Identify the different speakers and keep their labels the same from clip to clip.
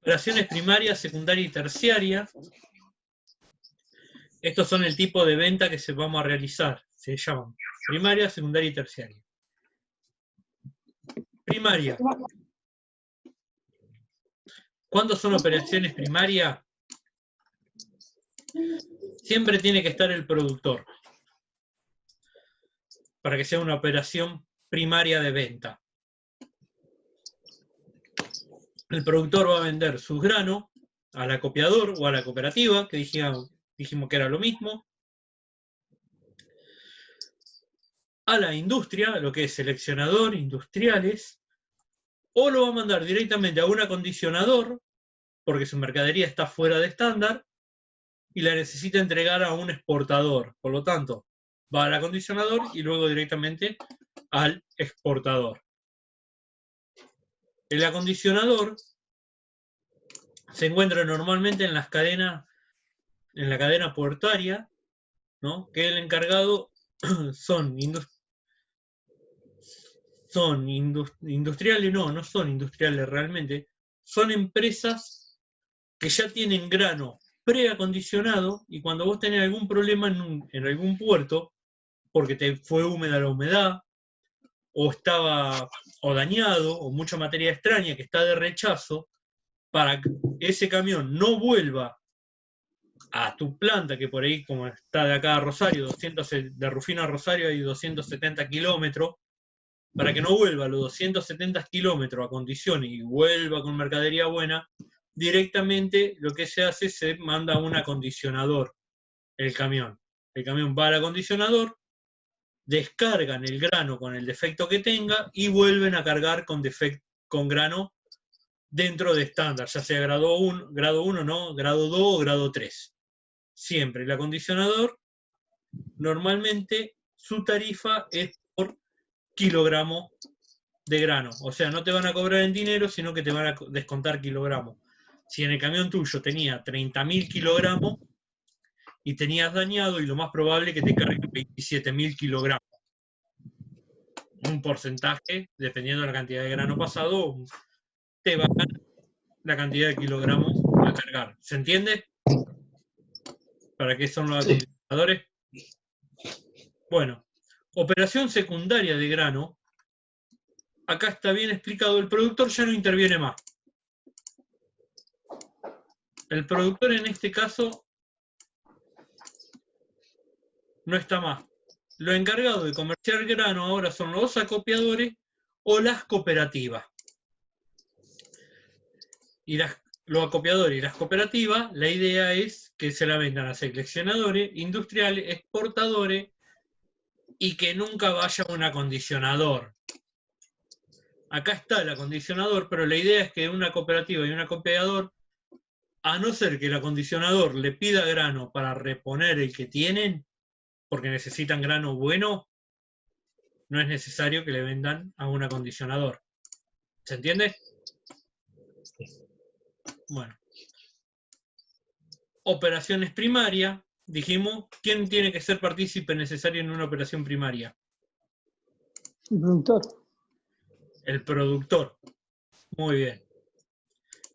Speaker 1: Operaciones primaria, secundaria y terciaria. Estos son el tipo de venta que vamos a realizar. Se llaman primaria, secundaria y terciaria. Primaria. ¿Cuándo son operaciones primarias? Siempre tiene que estar el productor para que sea una operación primaria de venta. El productor va a vender sus granos al acopiador o a la cooperativa, que dijimos que era lo mismo, a la industria, lo que es seleccionador, industriales, o lo va a mandar directamente a un acondicionador, porque su mercadería está fuera de estándar, y la necesita entregar a un exportador. Por lo tanto, va al acondicionador y luego directamente al exportador. El acondicionador se encuentra normalmente en las cadenas, en la cadena puertaria, ¿no? Que el encargado son industriales, no son industriales realmente, son empresas que ya tienen grano preacondicionado y cuando vos tenés algún problema en algún puerto, porque te fue húmeda la humedad, o estaba o dañado, o mucha materia extraña que está de rechazo, para que ese camión no vuelva a tu planta, que por ahí, como está de acá a Rosario, de Rufino a Rosario hay 270 kilómetros, para que no vuelva a los 270 kilómetros a condiciones y vuelva con mercadería buena, directamente lo que se hace, se manda a un acondicionador el camión. El camión va al acondicionador, descargan el grano con el defecto que tenga y vuelven a cargar con grano dentro de estándar, ya sea grado 1, no, grado 2 o grado 3. Siempre el acondicionador, normalmente su tarifa es por kilogramo de grano. O sea, no te van a cobrar en dinero, sino que te van a descontar kilogramos. Si en el camión tuyo tenía 30.000 kilogramos y tenías dañado, y lo más probable es que te carguen 27.000 kilogramos. Un porcentaje, dependiendo de la cantidad de grano pasado, te va a dar la cantidad de kilogramos a cargar. ¿Se entiende? ¿Para qué son los acondicionadores? Bueno, operación secundaria de grano. Acá está bien explicado, el productor ya no interviene más. El productor en este caso no está más. Los encargados de comerciar grano ahora son los acopiadores o las cooperativas. Y los acopiadores y las cooperativas, la idea es que se la vendan a seleccionadores, industriales, exportadores y que nunca vaya un acondicionador. Acá está el acondicionador, pero la idea es que una cooperativa y un acopiador, a no ser que el acondicionador le pida grano para reponer el que tienen, porque necesitan grano bueno, no es necesario que le vendan a un acondicionador. ¿Se entiende? Bueno. Operaciones primarias. Dijimos, ¿quién tiene que ser partícipe necesario en una operación primaria?
Speaker 2: El productor.
Speaker 1: El productor. Muy bien.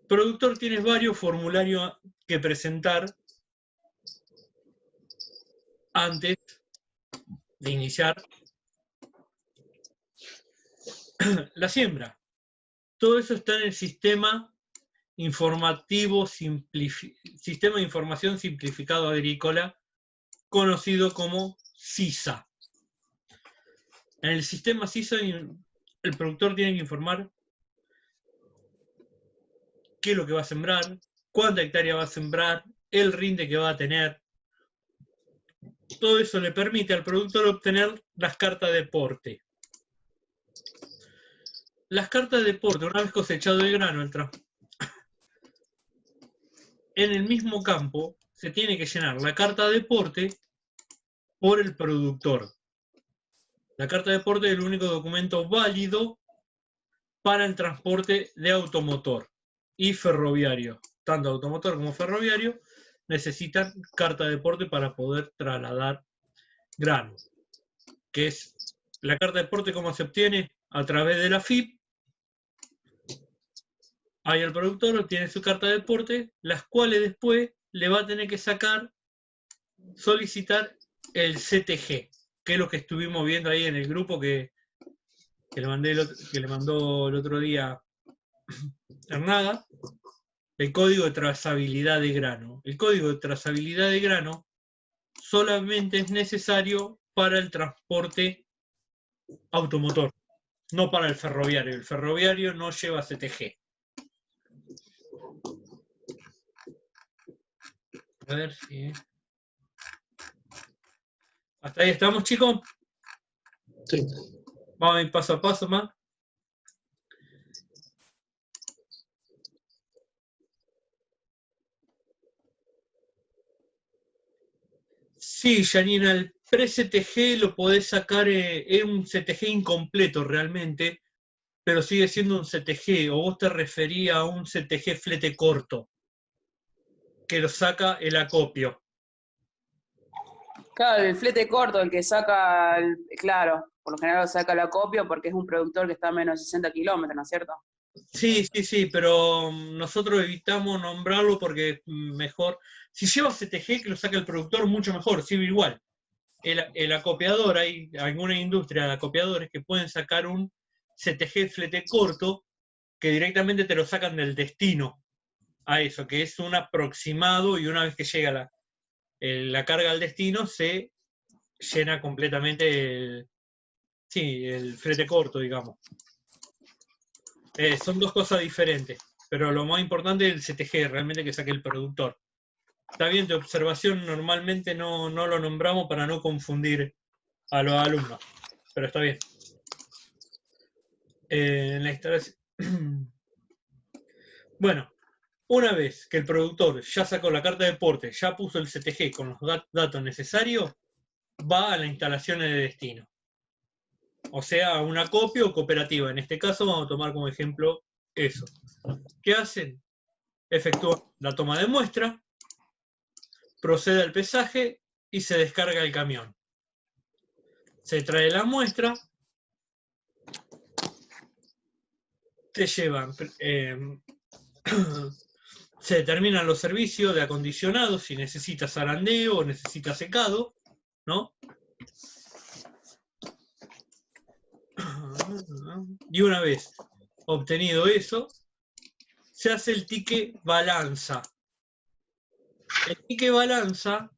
Speaker 1: El productor tiene varios formularios que presentar antes de iniciar la siembra. Todo eso está en el sistema Sistema de Información Simplificado Agrícola, conocido como SISA. En el sistema SISA, el productor tiene que informar qué es lo que va a sembrar, cuánta hectárea va a sembrar, el rinde que va a tener. Todo eso le permite al productor obtener las cartas de porte. Las cartas de porte, una vez cosechado el grano, en el mismo campo se tiene que llenar la carta de porte por el productor. La carta de porte es el único documento válido para el transporte de automotor y ferroviario. Tanto automotor como ferroviario necesitan carta de porte para poder trasladar grano. Que es la carta de porte, ¿cómo se obtiene? A través de la FIP. Ahí el productor obtiene su carta de porte, las cuales después le va a tener que solicitar el CTG, que es lo que estuvimos viendo ahí en el grupo que le mandó el otro día Hernada, el código de trazabilidad de grano. El código de trazabilidad de grano solamente es necesario para el transporte automotor, no para el ferroviario. El ferroviario no lleva CTG. A ver si... ¿Hasta ahí estamos, chicos?
Speaker 3: Sí.
Speaker 1: Vamos a ir paso a paso más. Sí, Janina, el pre-CTG lo podés sacar, es un CTG incompleto realmente, pero sigue siendo un CTG, o vos te referías a un CTG flete corto, que lo saca el acopio.
Speaker 4: Claro, el flete corto, el que saca, claro, por lo general lo saca el acopio porque es un productor que está a menos de 60 kilómetros, ¿no es cierto?
Speaker 1: Sí, pero nosotros evitamos nombrarlo porque mejor, si lleva CTG que lo saca el productor, mucho mejor, sirve igual. El acopiador, hay alguna industria de acopiadores que pueden sacar un CTG flete corto que directamente te lo sacan del destino a eso, que es un aproximado, y una vez que llega la carga al destino se llena completamente el flete corto, digamos. Son dos cosas diferentes, pero lo más importante es el CTG, realmente que saque el productor. Está bien, de observación normalmente no lo nombramos para no confundir a los alumnos, pero está bien. En la instalación... Bueno, una vez que el productor ya sacó la carta de porte, ya puso el CTG con los datos necesarios, va a la instalación de destino. O sea, un acopio o cooperativa. En este caso vamos a tomar como ejemplo eso. ¿Qué hacen? Efectúan la toma de muestra, procede al pesaje y se descarga el camión. Se trae la muestra, te llevan, se determinan los servicios de acondicionado, si necesita zarandeo o necesita secado, ¿no? Y una vez obtenido eso, se hace el ticket balanza. El ticket balanza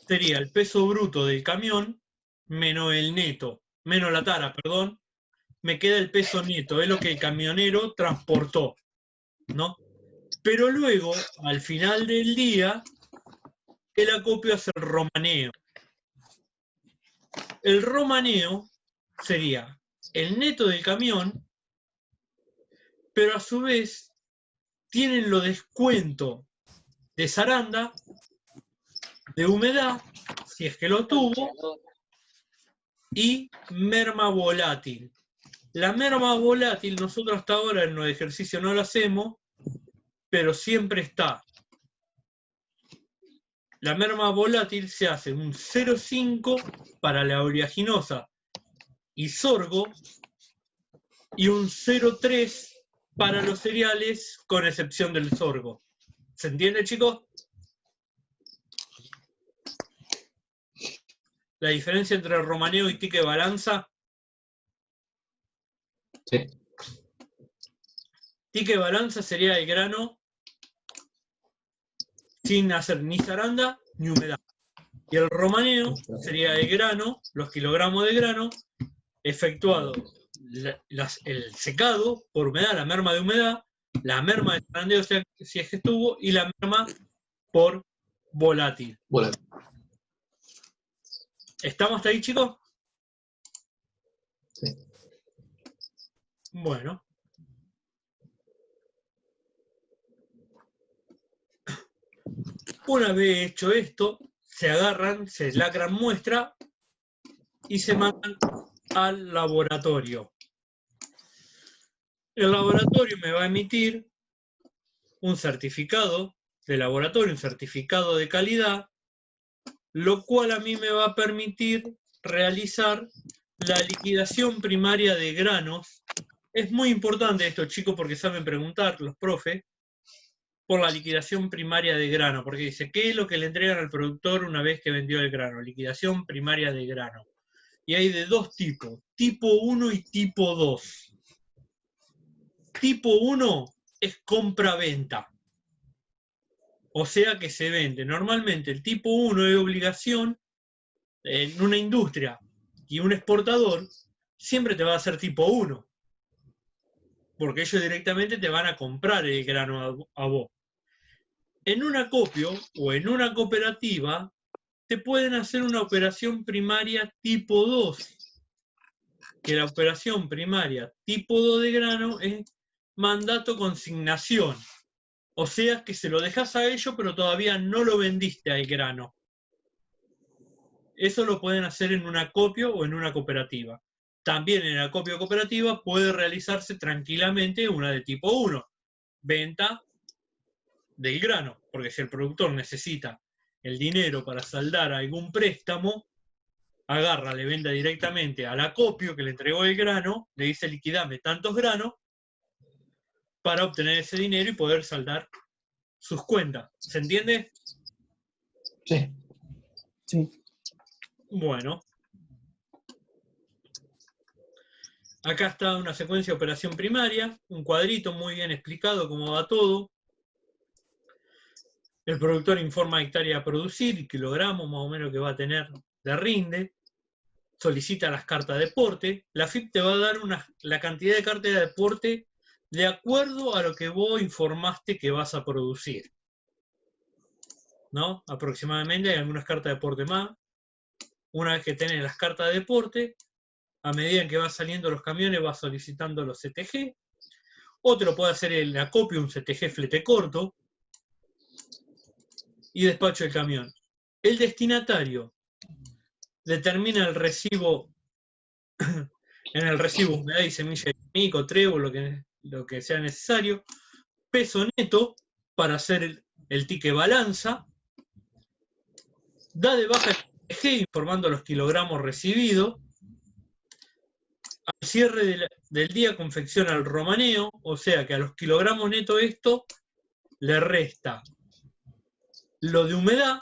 Speaker 1: sería el peso bruto del camión menos el neto, menos la tara, perdón, me queda el peso neto, es lo que el camionero transportó, ¿no? Pero luego, al final del día, el acopio hace el romaneo. El romaneo sería el neto del camión, pero a su vez tienen los descuentos de zaranda, de humedad, si es que lo tuvo, y merma volátil. La merma volátil, nosotros hasta ahora en los ejercicios no lo hacemos, pero siempre está. La merma volátil se hace un 0,5 para la oleaginosa y sorgo y un 0,3 para los cereales, con excepción del sorgo. ¿Se entiende, chicos? La diferencia entre romaneo y ticket balanza.
Speaker 3: Sí.
Speaker 1: Ticket balanza sería el grano sin hacer ni zaranda ni humedad. Y el romaneo sería el grano, los kilogramos de grano, efectuado el secado por humedad, la merma de humedad, la merma de zarandeo si es que estuvo, y la merma por volátil.
Speaker 3: Bueno.
Speaker 1: ¿Estamos hasta ahí, chicos?
Speaker 3: Sí.
Speaker 1: Bueno. Una vez hecho esto, se agarran, se lacran muestra y se mandan al laboratorio. El laboratorio me va a emitir un certificado de laboratorio, un certificado de calidad, lo cual a mí me va a permitir realizar la liquidación primaria de granos Es muy importante esto, chicos, porque saben preguntar los profes por la liquidación primaria de grano, porque dice, ¿qué es lo que le entregan al productor una vez que vendió el grano? Liquidación primaria de grano. Y hay de dos tipos, tipo 1 y tipo 2. Tipo 1 es compra-venta. O sea que se vende. Normalmente el tipo 1 es obligación en una industria y un exportador siempre te va a hacer tipo 1. Porque ellos directamente te van a comprar el grano a vos. En un acopio o en una cooperativa te pueden hacer una operación primaria tipo 2. Que la operación primaria tipo 2 de grano es mandato consignación. O sea que se lo dejas a ellos, pero todavía no lo vendiste al grano. Eso lo pueden hacer en un acopio o en una cooperativa. También en el acopio cooperativa puede realizarse tranquilamente una de tipo 1. Venta del grano. Porque si el productor necesita el dinero para saldar algún préstamo, agarra, le vende directamente al acopio que le entregó el grano, le dice liquidame tantos granos para obtener ese dinero y poder saldar sus cuentas. ¿Se entiende?
Speaker 3: Sí.
Speaker 2: Sí.
Speaker 1: Bueno. Acá está una secuencia de operación primaria, un cuadrito muy bien explicado cómo va todo. El productor informa hectárea a producir, kilogramos más o menos que va a tener de rinde. Solicita las cartas de porte. La FIP te va a dar la cantidad de cartas de porte de acuerdo a lo que vos informaste que vas a producir. ¿No? Aproximadamente hay algunas cartas de porte más. Una vez que tenés las cartas de porte, a medida que van saliendo los camiones, vas solicitando los CTG. Otro puede hacer el acopio, un CTG flete corto, y despacho el camión. El destinatario determina el recibo, en el recibo humedad y semilla de mico, trébol, lo que sea necesario, peso neto para hacer el ticket balanza, da de baja el CTG informando los kilogramos recibidos, al cierre del día confecciona el romaneo, o sea que a los kilogramos netos esto le resta lo de humedad,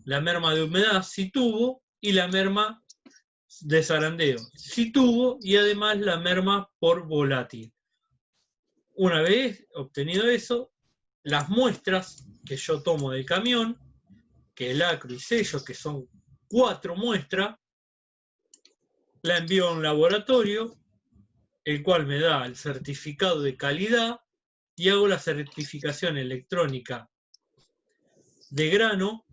Speaker 1: la merma de humedad si tuvo, y la merma de zarandeo si tuvo, y además la merma por volátil. Una vez obtenido eso, las muestras que yo tomo del camión, que el acro y sello, que son 4 muestras, la envío a un laboratorio, el cual me da el certificado de calidad y hago la certificación electrónica de grano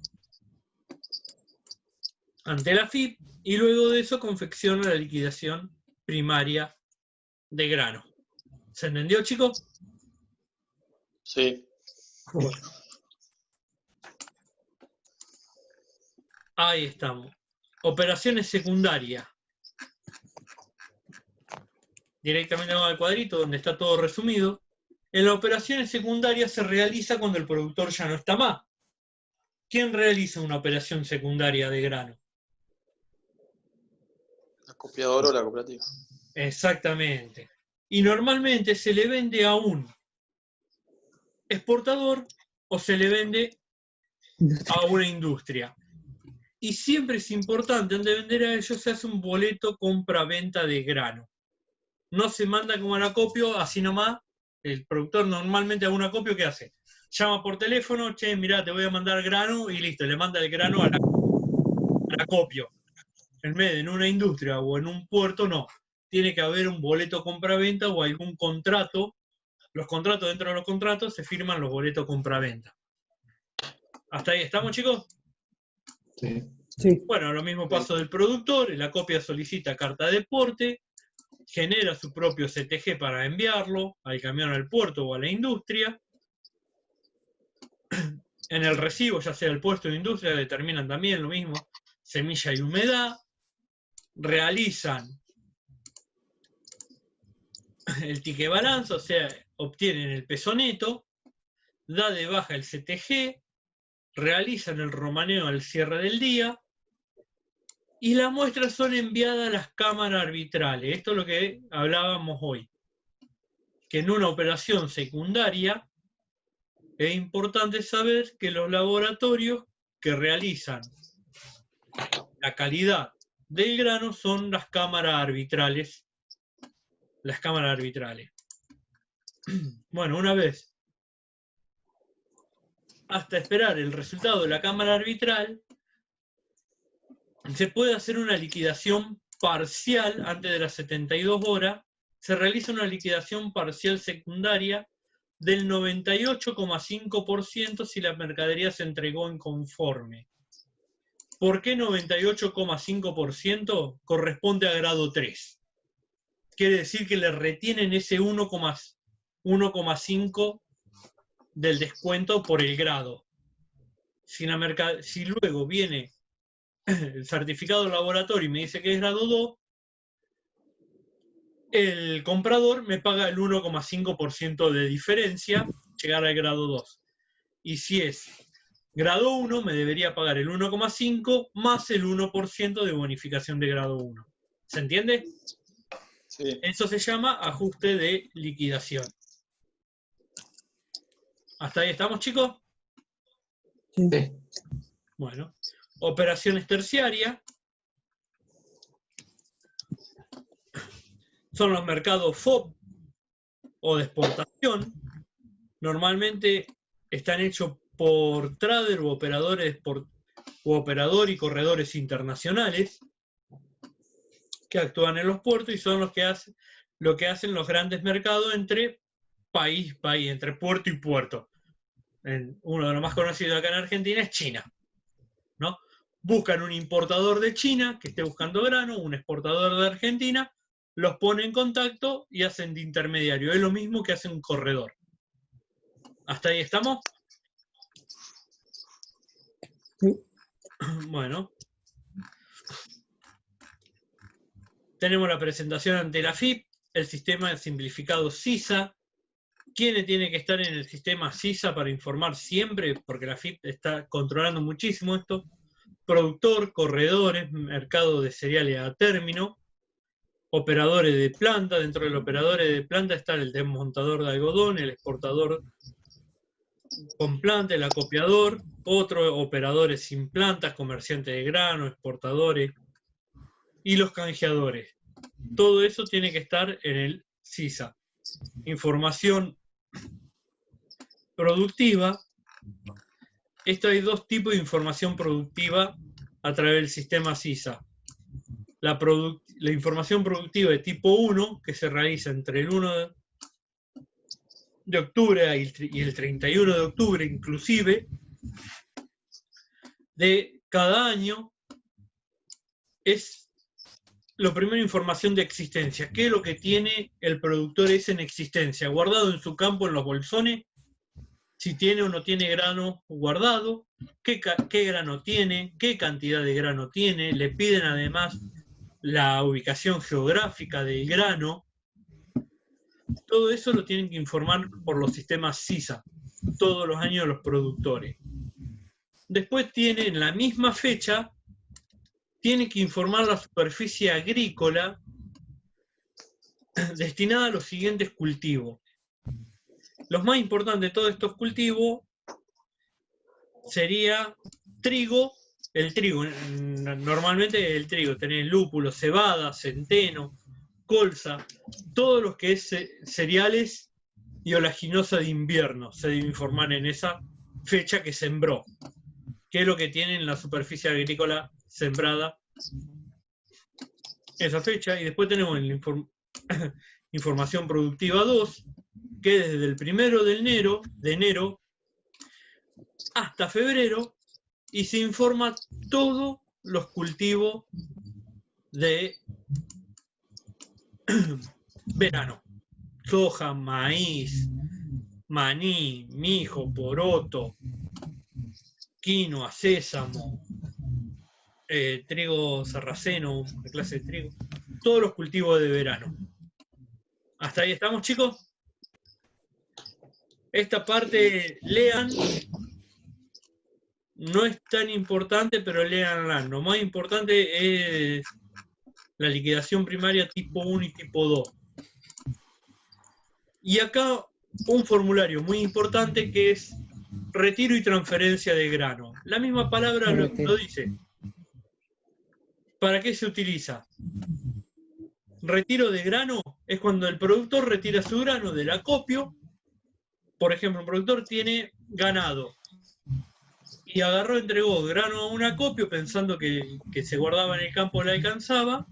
Speaker 1: ante la FIP, y luego de eso confecciono la liquidación primaria de grano. ¿Se entendió, chicos?
Speaker 3: Sí.
Speaker 1: Bueno. Ahí estamos. Operaciones secundarias. Directamente vamos al cuadrito donde está todo resumido. En las operaciones secundarias se realiza cuando el productor ya no está más. ¿Quién realiza una operación secundaria de grano?
Speaker 3: La copiadora o la cooperativa.
Speaker 1: Exactamente. Y normalmente se le vende a un exportador o se le vende a una industria. Y siempre es importante, antes de vender a ellos, se hace un boleto compra-venta de grano. No se manda como al acopio, así nomás. El productor normalmente a un acopio, ¿qué hace? Llama por teléfono, che, mirá, te voy a mandar grano, y listo, le manda el grano al acopio. En vez de en una industria o en un puerto, no. Tiene que haber un boleto compra-venta o algún contrato. Los contratos, dentro de los contratos, se firman los boletos compra-venta. ¿Hasta ahí estamos, chicos?
Speaker 3: Sí.
Speaker 2: Sí.
Speaker 1: Bueno, lo mismo paso del productor, el acopio solicita carta de porte, genera su propio CTG para enviarlo al camión, al puerto o a la industria. En el recibo, ya sea el puesto de industria, determinan también lo mismo, semilla y humedad. Realizan el ticket balance, o sea, obtienen el peso neto, da de baja el CTG, realizan el romaneo al cierre del día, y las muestras son enviadas a las cámaras arbitrales. Esto es lo que hablábamos hoy. que en una operación secundaria es importante saber que los laboratorios que realizan la calidad del grano son las cámaras arbitrales. Las cámaras arbitrales. Bueno, una vez, hasta esperar el resultado de la cámara arbitral, se puede hacer una liquidación parcial antes de las 72 horas. Se realiza una liquidación parcial secundaria del 98,5% si la mercadería se entregó en conforme. ¿Por qué 98,5%? Corresponde a grado 3. Quiere decir que le retienen ese 1,5 del descuento por el grado. Si luego viene el certificado del laboratorio y me dice que es grado 2, el comprador me paga el 1,5% de diferencia llegar al grado 2. Y si es grado 1, me debería pagar el 1,5 más el 1% de bonificación de grado 1. ¿Se entiende?
Speaker 3: Sí.
Speaker 1: Eso se llama ajuste de liquidación. ¿Hasta ahí estamos, chicos?
Speaker 2: Sí.
Speaker 1: Bueno, operaciones terciarias son los mercados FOB o de exportación. Normalmente están hechos por trader o operador y corredores internacionales que actúan en los puertos y son los que hacen los grandes mercados entre país, entre puerto y puerto. Uno de los más conocidos acá en Argentina es China, ¿no? Buscan un importador de China que esté buscando grano, un exportador de Argentina, los pone en contacto y hacen de intermediario. Es lo mismo que hace un corredor. ¿Hasta ahí estamos?
Speaker 2: Sí.
Speaker 1: Bueno. Tenemos la presentación ante la FIP, el sistema simplificado SISA. ¿Quién tiene que estar en el sistema SISA para informar siempre? Porque la FIP está controlando muchísimo esto. Productor, corredores, mercado de cereales a término, operadores de planta. Dentro de los operadores de planta está el desmontador de algodón, el exportador con planta, el acopiador, otros operadores sin plantas, comerciantes de grano, exportadores y los canjeadores. Todo eso tiene que estar en el SISA. Información productiva. Esto hay dos tipos de información productiva a través del sistema SISA. La información productiva de tipo 1, que se realiza entre el 1 de octubre y el 31 de octubre inclusive, de cada año, es lo primero, información de existencia. ¿Qué es lo que tiene el productor ese en existencia? Guardado en su campo en los bolsones, si tiene o no tiene grano guardado, qué grano tiene, qué cantidad de grano tiene, le piden además la ubicación geográfica del grano. Todo eso lo tienen que informar por los sistemas SISA, todos los años los productores. Después tiene, en la misma fecha, tiene que informar la superficie agrícola destinada a los siguientes cultivos. Los más importantes de todos estos cultivos sería trigo. El trigo, normalmente el trigo, tenés lúpulo, cebada, centeno, colza, todo lo que es cereales y oleaginosa de invierno se debe informar en esa fecha que sembró, que es lo que tiene en la superficie agrícola sembrada esa fecha. Y después tenemos la información productiva 2, que desde el 1 de enero hasta febrero, y se informa todos los cultivos de verano: soja, maíz, maní, mijo, poroto, quinoa, sésamo, trigo sarraceno, una clase de trigo, todos los cultivos de verano. ¿Hasta ahí estamos, chicos? Esta parte, lean, no es tan importante, pero leanla. Lo más importante es la liquidación primaria tipo 1 y tipo 2. Y acá un formulario muy importante que es retiro y transferencia de grano. La misma palabra lo dice. ¿Para qué se utiliza? Retiro de grano es cuando el productor retira su grano del acopio. Por ejemplo, un productor tiene ganado y agarró, entregó grano a un acopio pensando que se guardaba en el campo, le alcanzaba,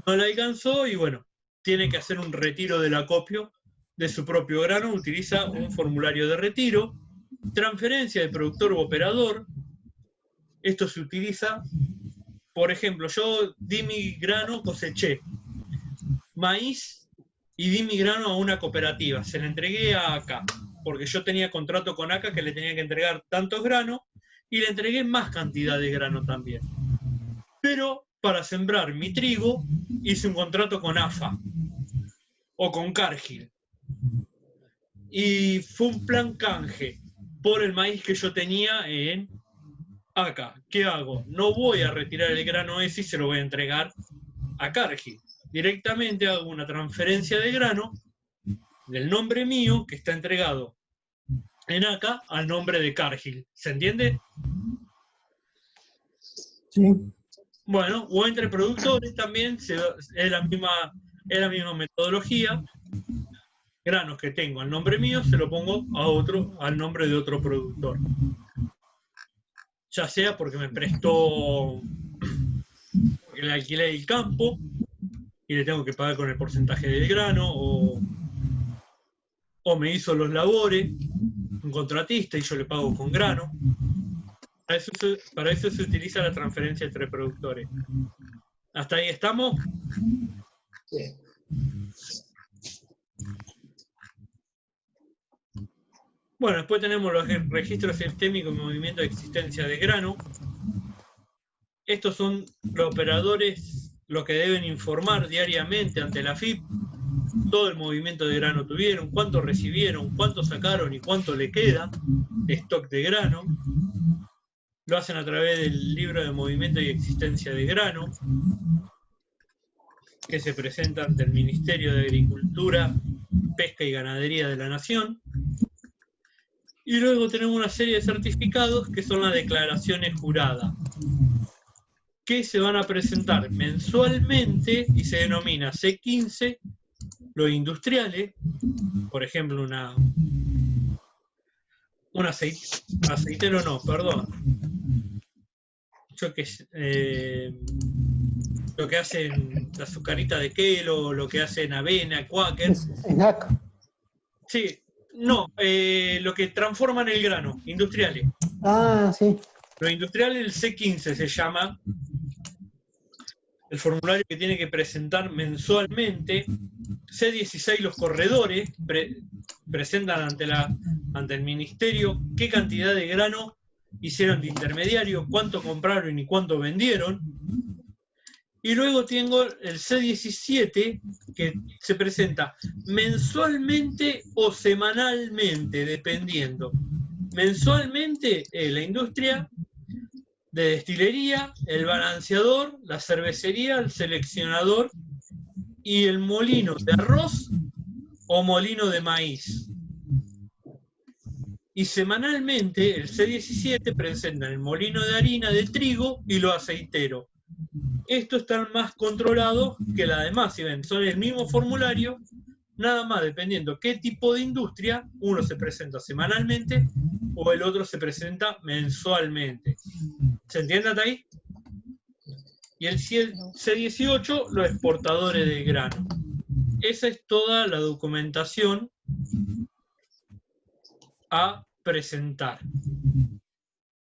Speaker 1: no le alcanzó y bueno, tiene que hacer un retiro del acopio de su propio grano, utiliza un formulario de retiro. Transferencia de productor u operador, esto se utiliza, por ejemplo, yo di mi grano, coseché maíz y di mi grano a una cooperativa, se le entregué a ACA, porque yo tenía contrato con ACA que le tenía que entregar tantos granos y le entregué más cantidad de grano también. Pero para sembrar mi trigo hice un contrato con AFA o con Cargill. Y fue un plan canje por el maíz que yo tenía en ACA. ¿Qué hago? No voy a retirar el grano ese y se lo voy a entregar a Cargill. Directamente hago una transferencia de grano del nombre mío, que está entregado en ACA, al nombre de Cargill. ¿Se entiende?
Speaker 2: Sí.
Speaker 1: Bueno, o entre productores también es la misma metodología. Granos que tengo al nombre mío se lo pongo a otro, al nombre de otro productor. Ya sea porque me prestó, porque le alquilé el campo y le tengo que pagar con el porcentaje del grano, o me hizo los labores, un contratista, y yo le pago con grano. Para eso se utiliza la transferencia entre productores. ¿Hasta ahí estamos?
Speaker 3: Sí.
Speaker 1: Bueno, después tenemos los registros sistémicos y movimiento de existencia de grano. Estos son los operadores los que deben informar diariamente ante la FIP todo el movimiento de grano tuvieron, cuánto recibieron, cuánto sacaron y cuánto le queda de stock de grano. Lo hacen a través del libro de movimiento y existencia de grano, que se presenta ante el Ministerio de Agricultura, Pesca y Ganadería de la Nación. Y luego tenemos una serie de certificados que son las declaraciones juradas, que se van a presentar mensualmente y se denomina C15, los industriales, por ejemplo, un aceitero no, perdón. Lo que hacen la azucarita de Kelo, lo que hacen avena, Quaker.
Speaker 2: En ACA.
Speaker 1: Sí, no, lo que transforman el grano, industriales.
Speaker 2: Ah, sí.
Speaker 1: Los industriales, el C15 se llama, el formulario que tiene que presentar mensualmente. C16 los corredores presentan ante el ministerio qué cantidad de grano hicieron de intermediario, cuánto compraron y cuánto vendieron. Y luego tengo el C17 que se presenta mensualmente o semanalmente, dependiendo. Mensualmente la industria de destilería, el balanceador, la cervecería, el seleccionador y el molino de arroz o molino de maíz. Y semanalmente el C17 presenta el molino de harina de trigo y lo aceitero. Estos están más controlados que la demás, si ven, son el mismo formulario, nada más dependiendo qué tipo de industria, uno se presenta semanalmente o el otro se presenta mensualmente. ¿Se entiende hasta ahí? Y el C18, los exportadores de grano. Esa es toda la documentación a presentar.